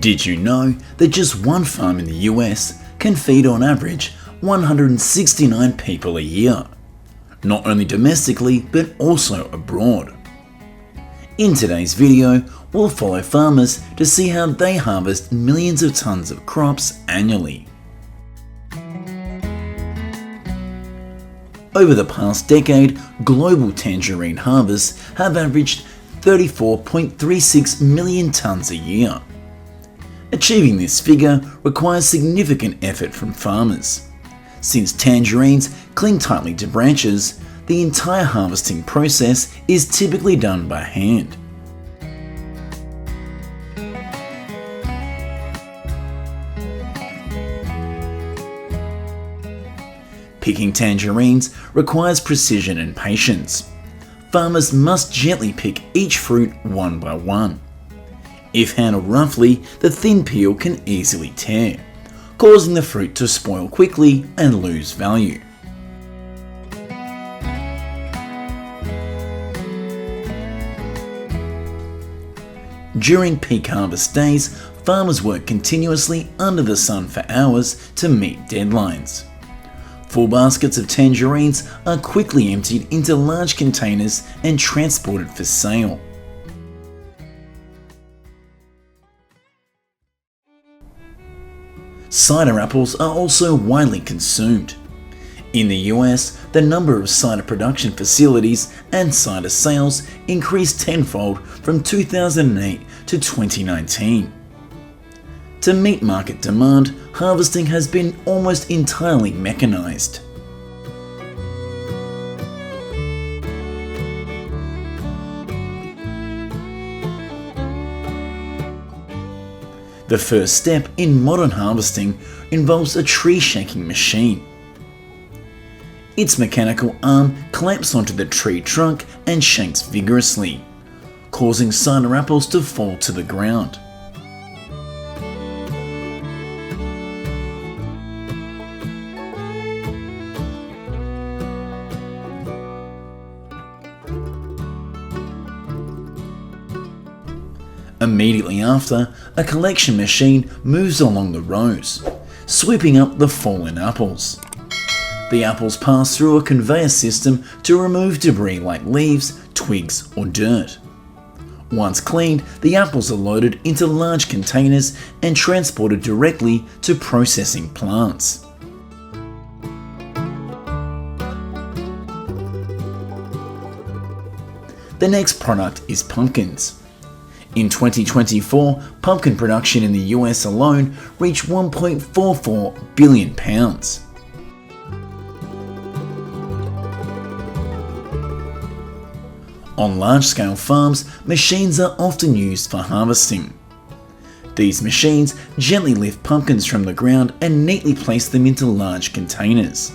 Did you know that just one farm in the US can feed on average 169 people a year? Not only domestically, but also abroad. In today's video, we'll follow farmers to see how they harvest millions of tons of crops annually. Over the past decade, global tangerine harvests have averaged 34.36 million tons a year. Achieving this figure requires significant effort from farmers. Since tangerines cling tightly to branches, the entire harvesting process is typically done by hand. Picking tangerines requires precision and patience. Farmers must gently pick each fruit one by one. If handled roughly, the thin peel can easily tear, causing the fruit to spoil quickly and lose value. During peak harvest days, farmers work continuously under the sun for hours to meet deadlines. Full baskets of tangerines are quickly emptied into large containers and transported for sale. Cider apples are also widely consumed. In the US, the number of cider production facilities and cider sales increased tenfold from 2008 to 2019. To meet market demand, harvesting has been almost entirely mechanized. The first step in modern harvesting involves a tree shaking machine. Its mechanical arm clamps onto the tree trunk and shakes vigorously, causing cider apples to fall to the ground. Immediately after, a collection machine moves along the rows, sweeping up the fallen apples. The apples pass through a conveyor system to remove debris like leaves, twigs, or dirt. Once cleaned, the apples are loaded into large containers and transported directly to processing plants. The next product is pumpkins. In 2024, pumpkin production in the US alone reached 1.44 billion pounds. On large-scale farms, machines are often used for harvesting. These machines gently lift pumpkins from the ground and neatly place them into large containers,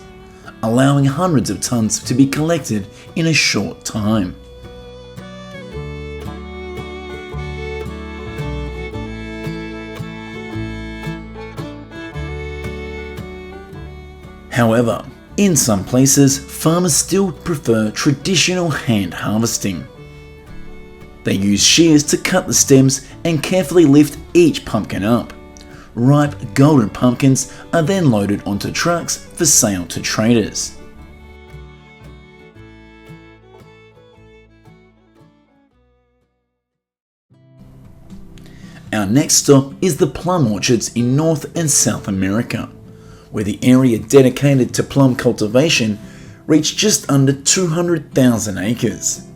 allowing hundreds of tons to be collected in a short time. However, in some places, farmers still prefer traditional hand harvesting. They use shears to cut the stems and carefully lift each pumpkin up. Ripe, golden pumpkins are then loaded onto trucks for sale to traders. Our next stop is the plum orchards in North and South America, where the area dedicated to plum cultivation reached just under 200,000 acres.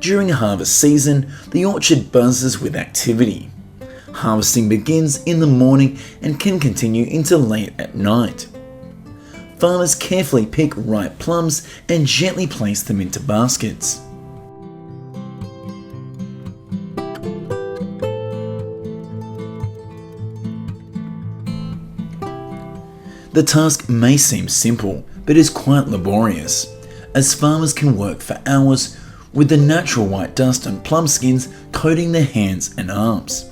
During harvest season, the orchard buzzes with activity. Harvesting begins in the morning and can continue into late at night. Farmers carefully pick ripe plums and gently place them into baskets. The task may seem simple, but is quite laborious, as farmers can work for hours with the natural white dust and plum skins coating their hands and arms.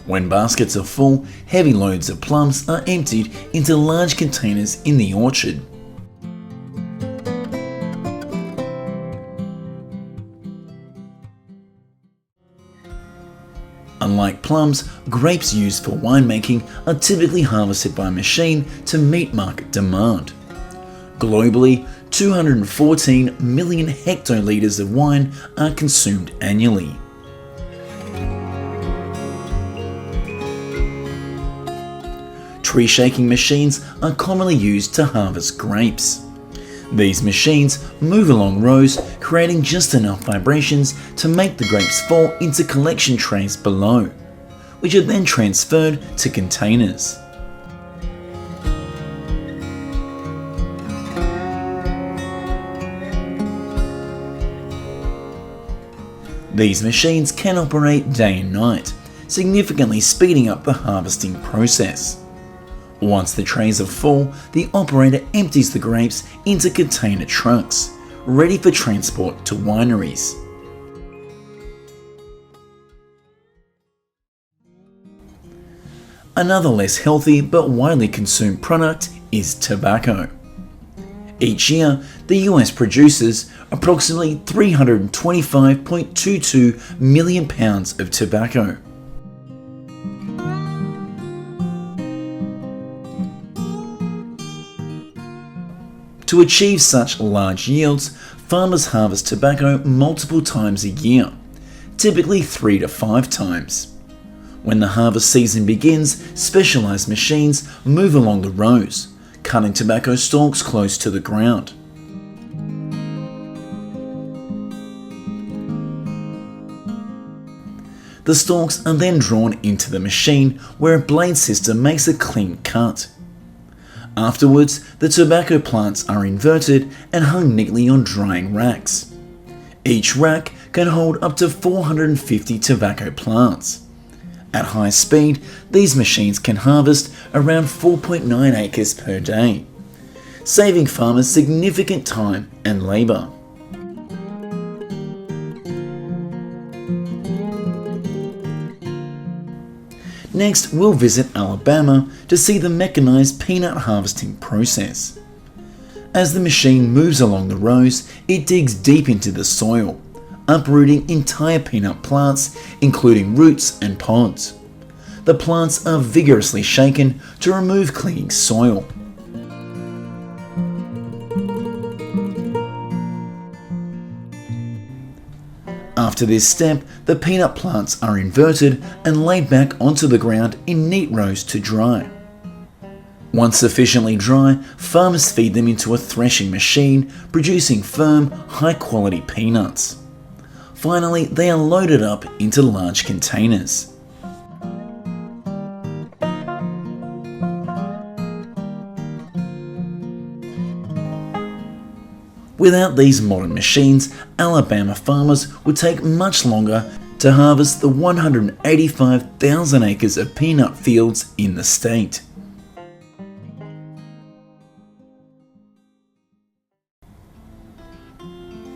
When baskets are full, heavy loads of plums are emptied into large containers in the orchard. plums, grapes used for winemaking are typically harvested by machine to meet market demand. Globally, 214 million hectolitres of wine are consumed annually. Tree shaking machines are commonly used to harvest grapes. These machines move along rows, creating just enough vibrations to make the grapes fall into collection trays below, which are then transferred to containers. These machines can operate day and night, significantly speeding up the harvesting process. Once the trays are full, the operator empties the grapes into container trucks, ready for transport to wineries. Another less healthy but widely consumed product is tobacco. Each year, the US produces approximately 325.22 million pounds of tobacco. To achieve such large yields, farmers harvest tobacco multiple times a year, typically 3 to 5 times. When the harvest season begins, specialised machines move along the rows, cutting tobacco stalks close to the ground. The stalks are then drawn into the machine, where a blade system makes a clean cut. Afterwards, the tobacco plants are inverted and hung neatly on drying racks. Each rack can hold up to 450 tobacco plants. At high speed, these machines can harvest around 4.9 acres per day, saving farmers significant time and labour. Next, we'll visit Alabama to see the mechanized peanut harvesting process. As the machine moves along the rows, it digs deep into the soil, uprooting entire peanut plants, including roots and pods. The plants are vigorously shaken to remove clinging soil. After this step, the peanut plants are inverted and laid back onto the ground in neat rows to dry. Once sufficiently dry, farmers feed them into a threshing machine, producing firm, high-quality peanuts. Finally, they are loaded up into large containers. Without these modern machines, Alabama farmers would take much longer to harvest the 185,000 acres of peanut fields in the state.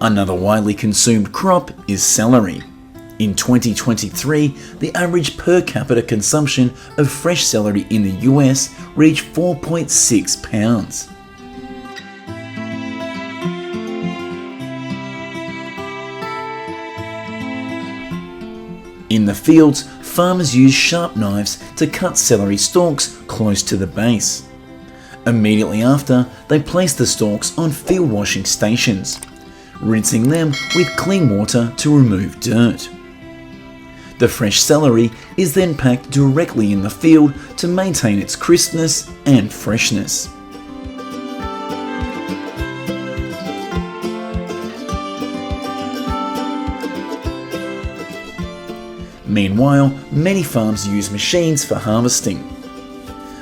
Another widely consumed crop is celery. In 2023, the average per capita consumption of fresh celery in the US reached 4.6 pounds. In the fields, farmers use sharp knives to cut celery stalks close to the base. Immediately after, they place the stalks on field washing stations, rinsing them with clean water to remove dirt. The fresh celery is then packed directly in the field to maintain its crispness and freshness. Meanwhile, many farms use machines for harvesting.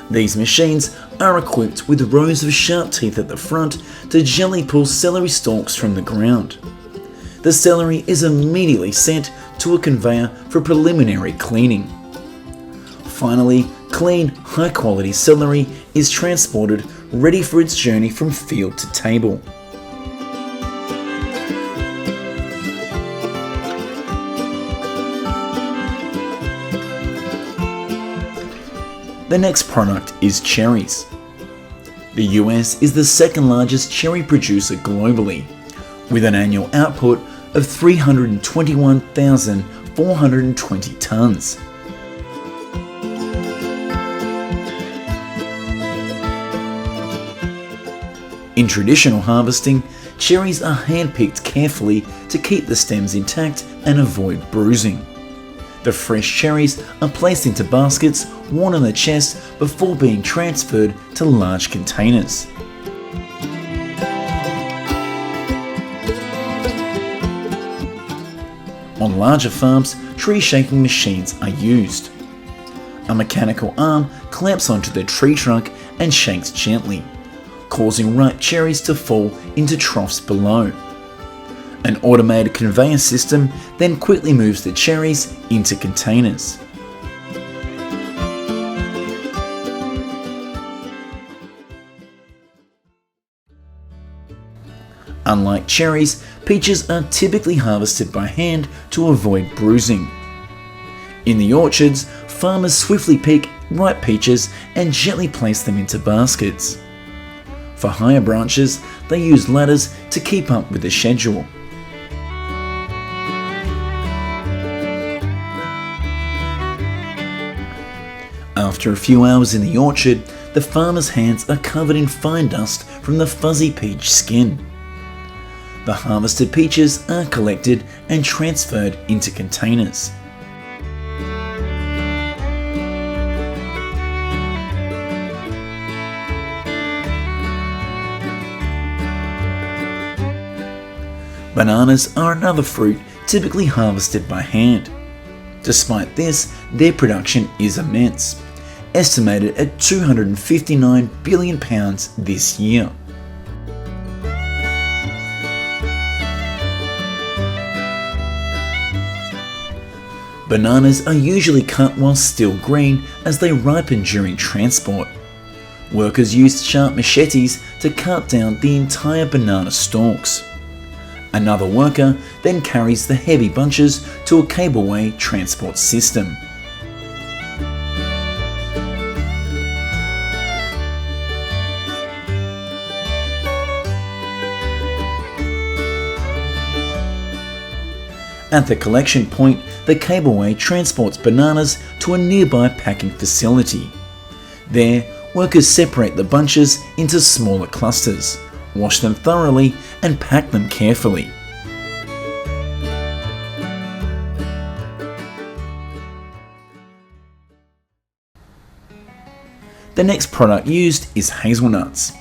These machines are equipped with rows of sharp teeth at the front to gently pull celery stalks from the ground. The celery is immediately sent to a conveyor for preliminary cleaning. Finally, clean, high-quality celery is transported, ready for its journey from field to table. The next product is cherries. The US is the second largest cherry producer globally, with an annual output of 321,420 tonnes. In traditional harvesting, cherries are hand-picked carefully to keep the stems intact and avoid bruising. The fresh cherries are placed into baskets worn on the chest before being transferred to large containers. On larger farms, tree shaking machines are used. A mechanical arm clamps onto the tree trunk and shakes gently, causing ripe cherries to fall into troughs below. An automated conveyor system then quickly moves the cherries into containers. Unlike cherries, peaches are typically harvested by hand to avoid bruising. In the orchards, farmers swiftly pick ripe peaches and gently place them into baskets. For higher branches, they use ladders to keep up with the schedule. After a few hours in the orchard, the farmer's hands are covered in fine dust from the fuzzy peach skin. The harvested peaches are collected and transferred into containers. Bananas are another fruit typically harvested by hand. Despite this, their production is immense, estimated at 259 billion pounds this year. Bananas are usually cut while still green as they ripen during transport. Workers use sharp machetes to cut down the entire banana stalks. Another worker then carries the heavy bunches to a cableway transport system. At the collection point, the cableway transports bananas to a nearby packing facility. There, workers separate the bunches into smaller clusters, wash them thoroughly, and pack them carefully. The next product used is hazelnuts.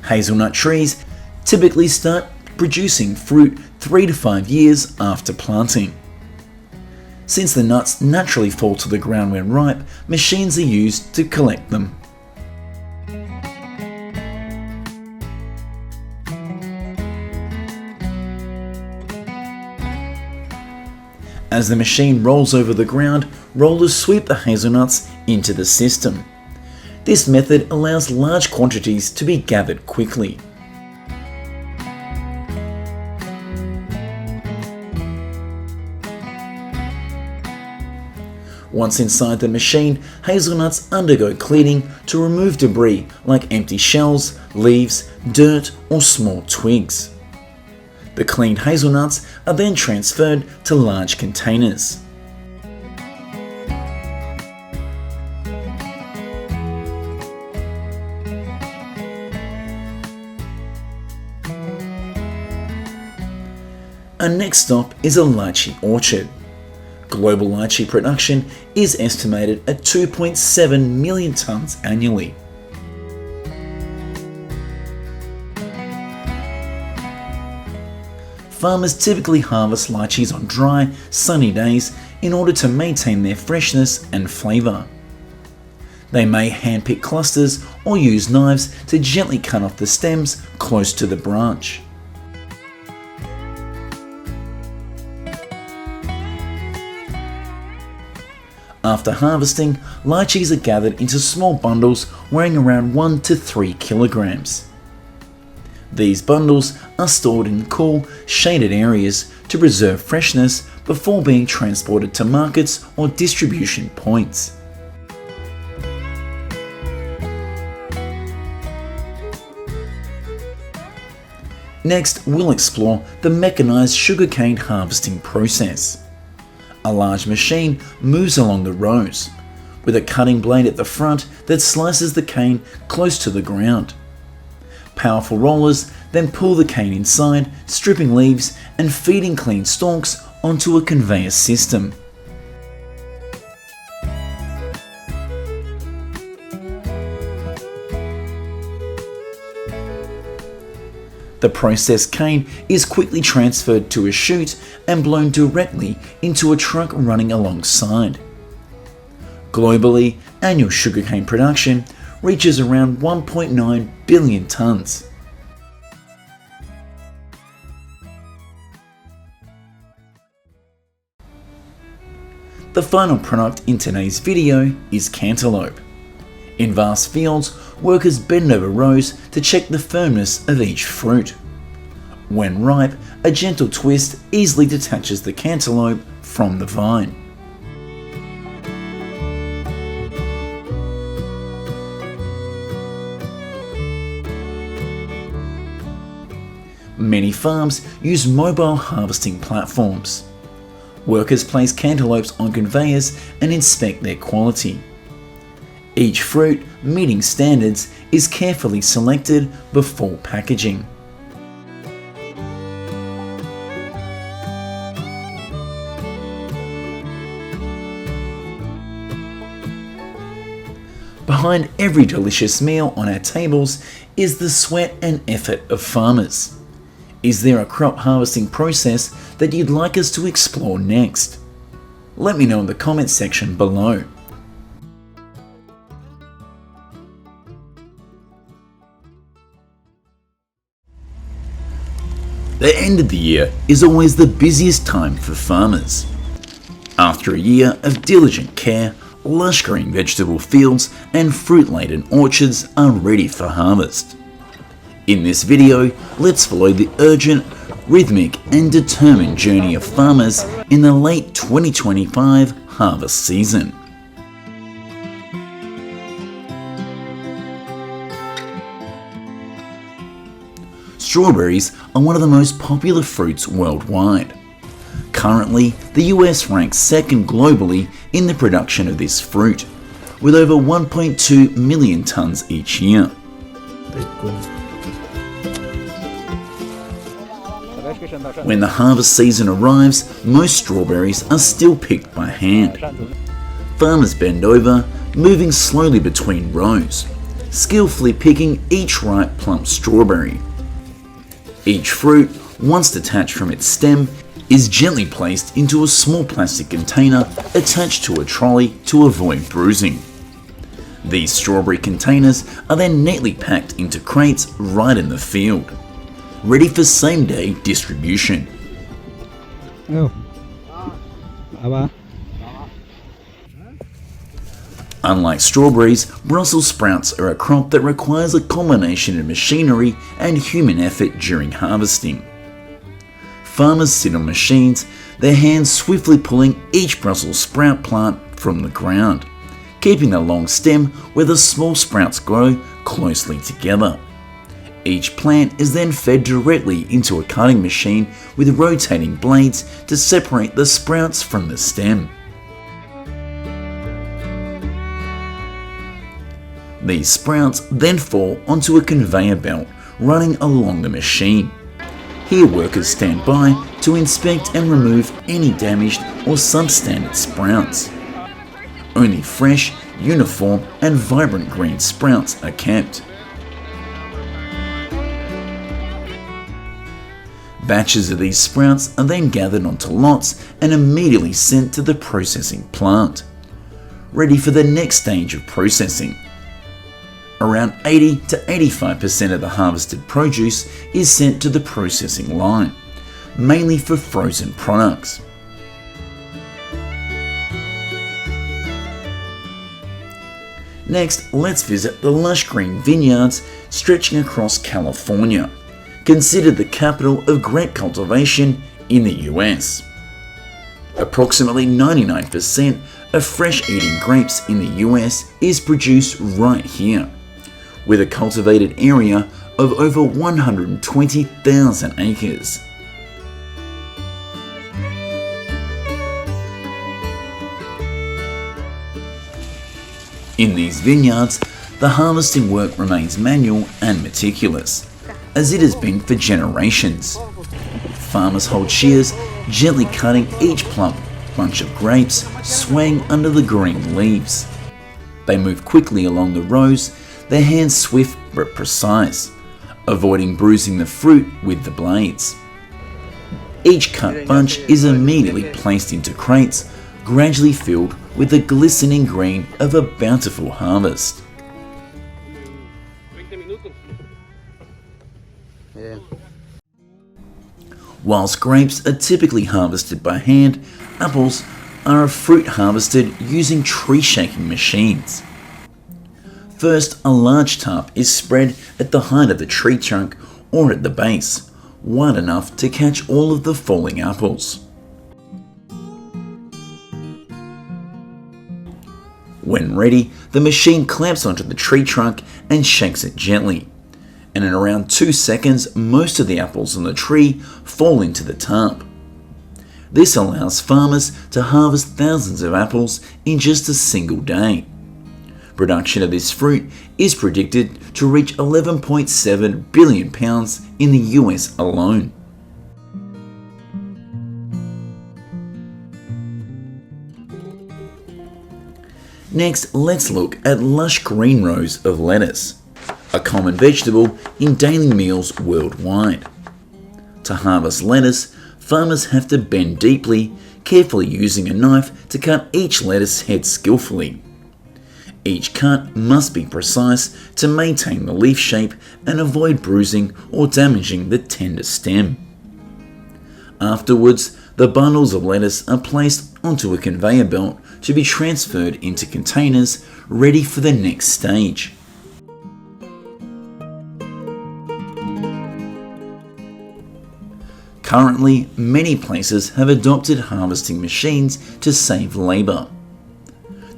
Hazelnut trees typically start producing fruit 3 to 5 years after planting. Since the nuts naturally fall to the ground when ripe, machines are used to collect them. As the machine rolls over the ground, rollers sweep the hazelnuts into the system. This method allows large quantities to be gathered quickly. Once inside the machine, hazelnuts undergo cleaning to remove debris like empty shells, leaves, dirt, or small twigs. The cleaned hazelnuts are then transferred to large containers. Our next stop is a lychee orchard. Global lychee production is estimated at 2.7 million tonnes annually. Farmers typically harvest lychees on dry, sunny days in order to maintain their freshness and flavour. They may handpick clusters or use knives to gently cut off the stems close to the branch. After harvesting, lychees are gathered into small bundles weighing around 1 to 3 kilograms. These bundles are stored in cool, shaded areas to preserve freshness before being transported to markets or distribution points. Next, we'll explore the mechanized sugarcane harvesting process. A large machine moves along the rows, with a cutting blade at the front that slices the cane close to the ground. Powerful rollers then pull the cane inside, stripping leaves and feeding clean stalks onto a conveyor system. The processed cane is quickly transferred to a chute and blown directly into a truck running alongside. Globally, annual sugarcane production reaches around 1.9 billion tonnes. The final product in today's video is cantaloupe. In vast fields, workers bend over rows to check the firmness of each fruit. When ripe, a gentle twist easily detaches the cantaloupe from the vine. Many farms use mobile harvesting platforms. Workers place cantaloupes on conveyors and inspect their quality. Each fruit, meeting standards, is carefully selected before packaging. Behind every delicious meal on our tables is the sweat and effort of farmers. Is there a crop harvesting process that you'd like us to explore next? Let me know in the comments section below. The end of the year is always the busiest time for farmers. After a year of diligent care, lush green vegetable fields and fruit-laden orchards are ready for harvest. In this video, let's follow the urgent, rhythmic and determined journey of farmers in the late 2025 harvest season. Strawberries are one of the most popular fruits worldwide. Currently, the US ranks second globally in the production of this fruit, with over 1.2 million tonnes each year. When the harvest season arrives, most strawberries are still picked by hand. Farmers bend over, moving slowly between rows, skillfully picking each ripe plump strawberry. Each fruit, once detached from its stem, is gently placed into a small plastic container attached to a trolley to avoid bruising. These strawberry containers are then neatly packed into crates right in the field, ready for same-day distribution. Unlike strawberries, Brussels sprouts are a crop that requires a combination of machinery and human effort during harvesting. Farmers sit on machines, their hands swiftly pulling each Brussels sprout plant from the ground, keeping the long stem where the small sprouts grow closely together. Each plant is then fed directly into a cutting machine with rotating blades to separate the sprouts from the stem. These sprouts then fall onto a conveyor belt running along the machine. Here workers stand by to inspect and remove any damaged or substandard sprouts. Only fresh, uniform and vibrant green sprouts are kept. Batches of these sprouts are then gathered onto lots and immediately sent to the processing plant, ready for the next stage of processing. Around 80 to 85% of the harvested produce is sent to the processing line, mainly for frozen products. Next, let's visit the lush green vineyards stretching across California, considered the capital of grape cultivation in the US. Approximately 99% of fresh-eating grapes in the US is produced right here, with a cultivated area of over 120,000 acres. In these vineyards, the harvesting work remains manual and meticulous, as it has been for generations. Farmers hold shears, gently cutting each plump bunch of grapes swaying under the green leaves. They move quickly along the rows, their hands swift but precise, avoiding bruising the fruit with the blades. Each cut bunch is immediately placed into crates, gradually filled with the glistening green of a bountiful harvest. Whilst grapes are typically harvested by hand, apples are a fruit harvested using tree shaking machines. First, a large tarp is spread at the height of the tree trunk or at the base, wide enough to catch all of the falling apples. When ready, the machine clamps onto the tree trunk and shakes it gently, and in around 2 seconds most of the apples on the tree fall into the tarp. This allows farmers to harvest thousands of apples in just a single day. Production of this fruit is predicted to reach 11.7 billion pounds in the US alone. Next, let's look at lush green rows of lettuce, a common vegetable in daily meals worldwide. To harvest lettuce, farmers have to bend deeply, carefully using a knife to cut each lettuce head skillfully. Each cut must be precise to maintain the leaf shape and avoid bruising or damaging the tender stem. Afterwards, the bundles of lettuce are placed onto a conveyor belt to be transferred into containers ready for the next stage. Currently, many places have adopted harvesting machines to save labour.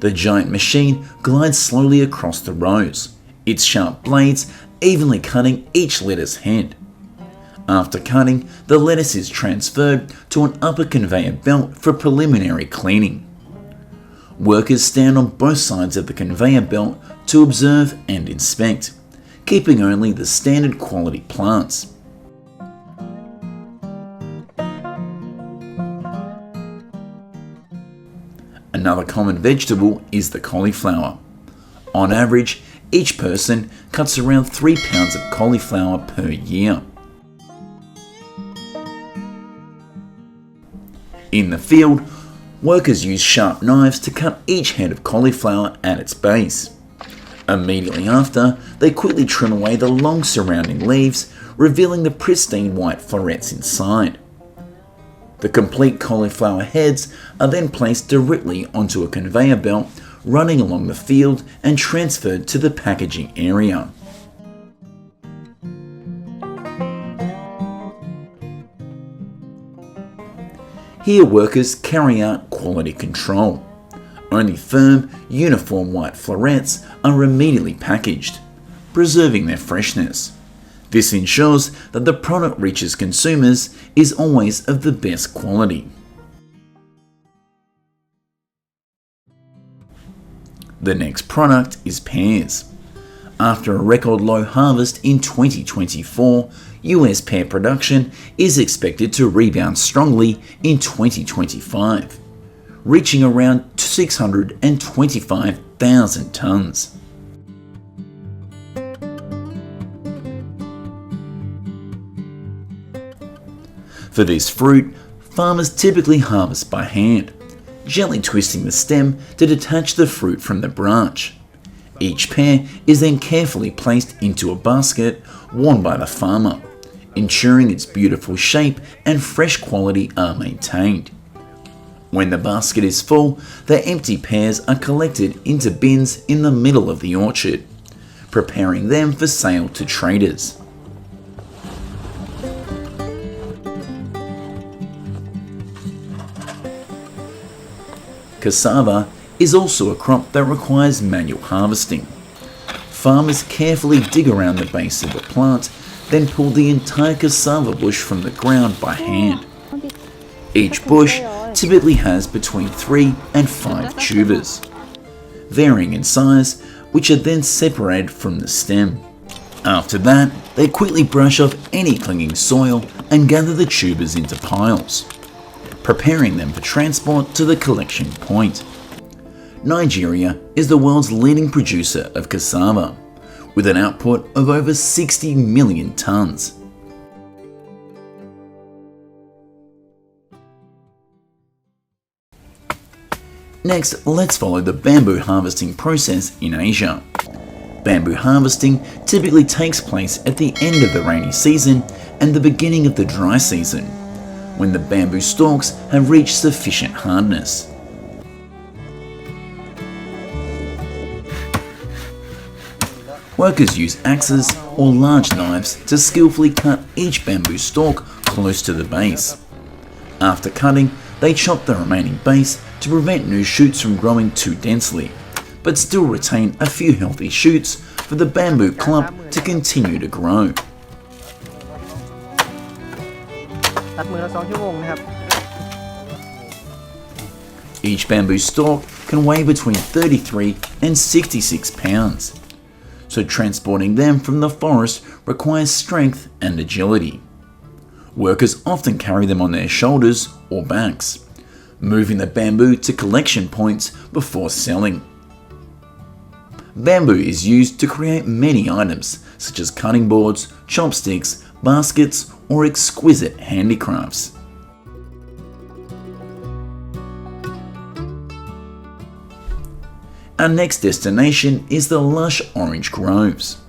The giant machine glides slowly across the rows, its sharp blades evenly cutting each lettuce head. After cutting, the lettuce is transferred to an upper conveyor belt for preliminary cleaning. Workers stand on both sides of the conveyor belt to observe and inspect, keeping only the standard quality plants. Another common vegetable is the cauliflower. On average, each person cuts around 3 pounds of cauliflower per year. In the field, workers use sharp knives to cut each head of cauliflower at its base. Immediately after, they quickly trim away the long surrounding leaves, revealing the pristine white florets inside. The complete cauliflower heads are then placed directly onto a conveyor belt running along the field and transferred to the packaging area. Here workers carry out quality control. Only firm, uniform white florets are immediately packaged, preserving their freshness. This ensures that the product reaches consumers is always of the best quality. The next product is pears. After a record low harvest in 2024, US pear production is expected to rebound strongly in 2025, reaching around 625,000 tonnes. For this fruit, farmers typically harvest by hand, gently twisting the stem to detach the fruit from the branch. Each pear is then carefully placed into a basket worn by the farmer, ensuring its beautiful shape and fresh quality are maintained. When the basket is full, the empty pears are collected into bins in the middle of the orchard, preparing them for sale to traders. Cassava is also a crop that requires manual harvesting. Farmers carefully dig around the base of the plant, then pull the entire cassava bush from the ground by hand. Each bush typically has between 3 and 5 tubers. Varying in size, which are then separated from the stem. After that, they quickly brush off any clinging soil and gather the tubers into piles, preparing them for transport to the collection point. Nigeria is the world's leading producer of cassava, with an output of over 60 million tonnes. Next, let's follow the bamboo harvesting process in Asia. Bamboo harvesting typically takes place at the end of the rainy season and the beginning of the dry season, when the bamboo stalks have reached sufficient hardness. Workers use axes or large knives to skillfully cut each bamboo stalk close to the base. After cutting, they chop the remaining base to prevent new shoots from growing too densely, but still retain a few healthy shoots for the bamboo clump to continue to grow. Each bamboo stalk can weigh between 33 and 66 pounds, so transporting them from the forest requires strength and agility. Workers often carry them on their shoulders or backs, moving the bamboo to collection points before selling. Bamboo is used to create many items, such as cutting boards, chopsticks, baskets, or exquisite handicrafts. Our next destination is the lush orange groves.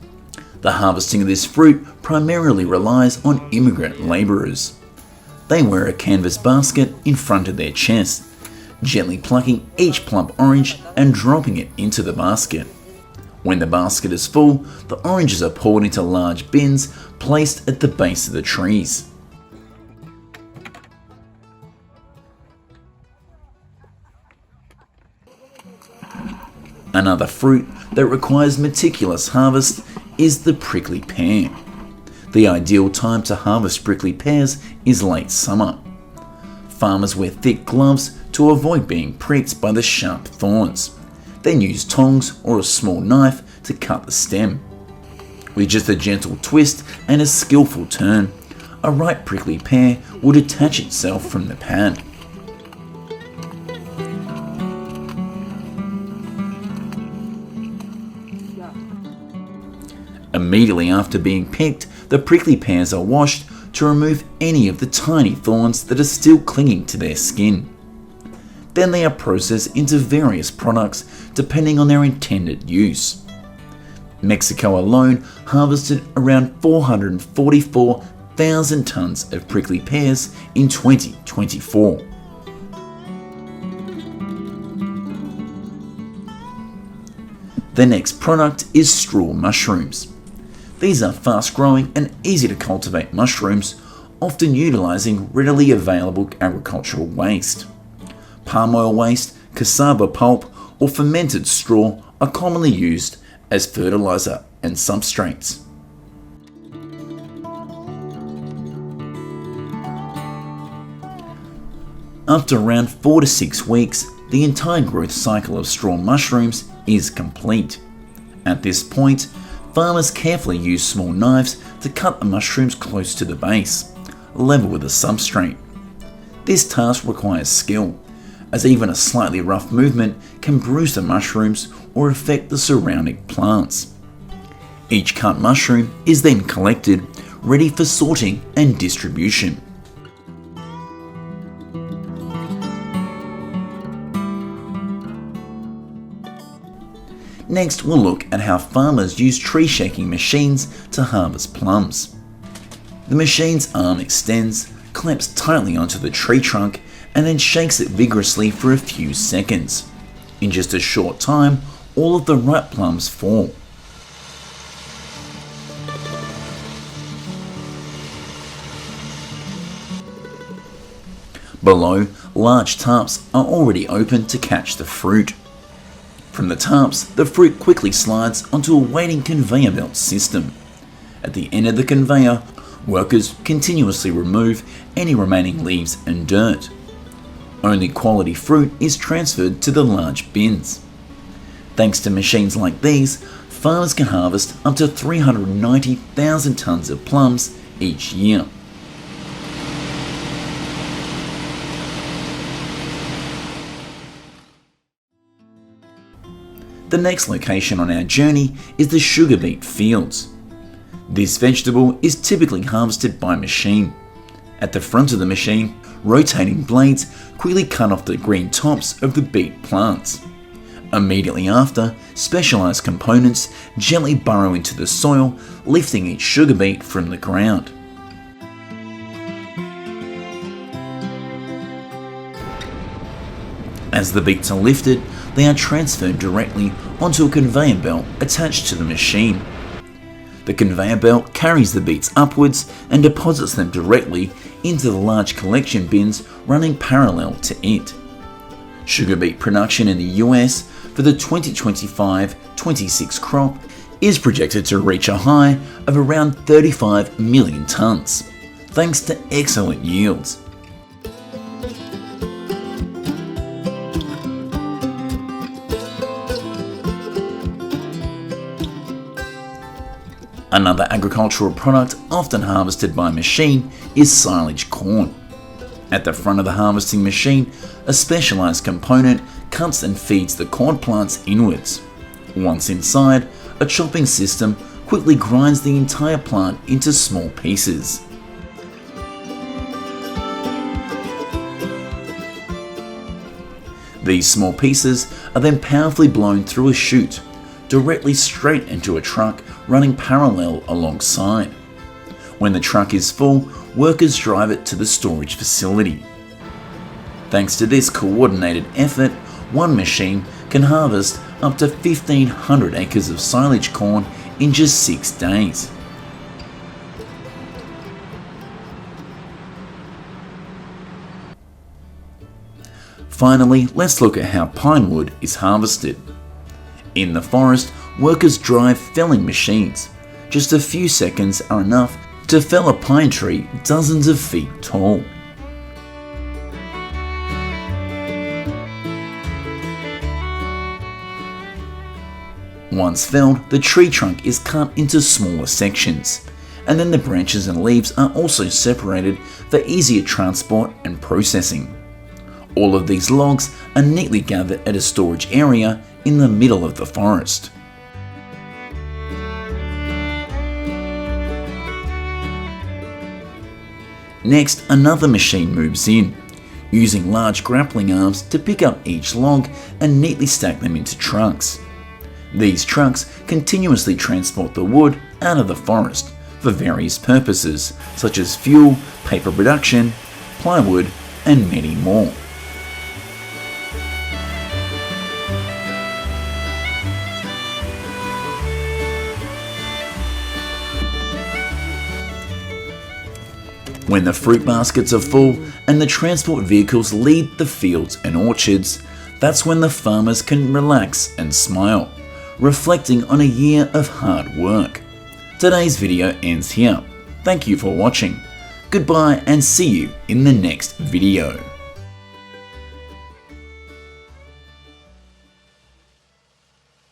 The harvesting of this fruit primarily relies on immigrant labourers. They wear a canvas basket in front of their chest, gently plucking each plump orange and dropping it into the basket. When the basket is full, the oranges are poured into large bins placed at the base of the trees. Another fruit that requires meticulous harvest is the prickly pear. The ideal time to harvest prickly pears is late summer. Farmers wear thick gloves to avoid being pricked by the sharp thorns, then use tongs or a small knife to cut the stem. With just a gentle twist and a skillful turn, a ripe prickly pear will detach itself from the pad. Immediately after being picked, the prickly pears are washed to remove any of the tiny thorns that are still clinging to their skin. Then they are processed into various products depending on their intended use. Mexico alone harvested around 444,000 tons of prickly pears in 2024. The next product is straw mushrooms. These are fast-growing and easy to cultivate mushrooms, often utilising readily available agricultural waste. Palm oil waste, cassava pulp, or fermented straw are commonly used as fertiliser and substrates. After around 4 to 6 weeks, the entire growth cycle of straw mushrooms is complete. At this point, farmers carefully use small knives to cut the mushrooms close to the base, level with the substrate. This task requires skill, as even a slightly rough movement can bruise the mushrooms or affect the surrounding plants. Each cut mushroom is then collected, ready for sorting and distribution. Next, we'll look at how farmers use tree shaking machines to harvest plums. The machine's arm extends, clamps tightly onto the tree trunk, and then shakes it vigorously for a few seconds. In just a short time, all of the ripe plums fall. Below, large tarps are already open to catch the fruit. From the tarps, the fruit quickly slides onto a waiting conveyor belt system. At the end of the conveyor, workers continuously remove any remaining leaves and dirt. Only quality fruit is transferred to the large bins. Thanks to machines like these, farmers can harvest up to 390,000 tonnes of plums each year. The next location on our journey is the Sugarbeet fields. This vegetable is typically harvested by machine. At the front of the machine, rotating blades quickly cut off the green tops of the beet plants. Immediately after, specialised components gently burrow into the soil, lifting each sugar beet from the ground. As the beets are lifted, they are transferred directly onto a conveyor belt attached to the machine. The conveyor belt carries the beets upwards and deposits them directly into the large collection bins running parallel to it. Sugar beet production in the US for the 2025-26 crop is projected to reach a high of around 35 million tonnes, thanks to excellent yields. Another agricultural product often harvested by machine is silage corn. At the front of the harvesting machine, a specialised component cuts and feeds the corn plants inwards. Once inside, a chopping system quickly grinds the entire plant into small pieces. These small pieces are then powerfully blown through a chute, directly straight into a truck running parallel alongside. When the truck is full, workers drive it to the storage facility. Thanks to this coordinated effort, one machine can harvest up to 1,500 acres of silage corn in just 6 days. Finally, let's look at how pinewood is harvested. In the forest, workers drive felling machines. Just a few seconds are enough to fell a pine tree dozens of feet tall. Once felled, the tree trunk is cut into smaller sections, and then the branches and leaves are also separated for easier transport and processing. All of these logs are neatly gathered at a storage area in the middle of the forest. Next, another machine moves in, using large grappling arms to pick up each log and neatly stack them into trucks. These trucks continuously transport the wood out of the forest for various purposes, such as fuel, paper production, plywood, and many more. When the fruit baskets are full and the transport vehicles leave the fields and orchards, that's when the farmers can relax and smile, reflecting on a year of hard work. Today's video ends here. Thank you for watching. Goodbye and see you in the next video.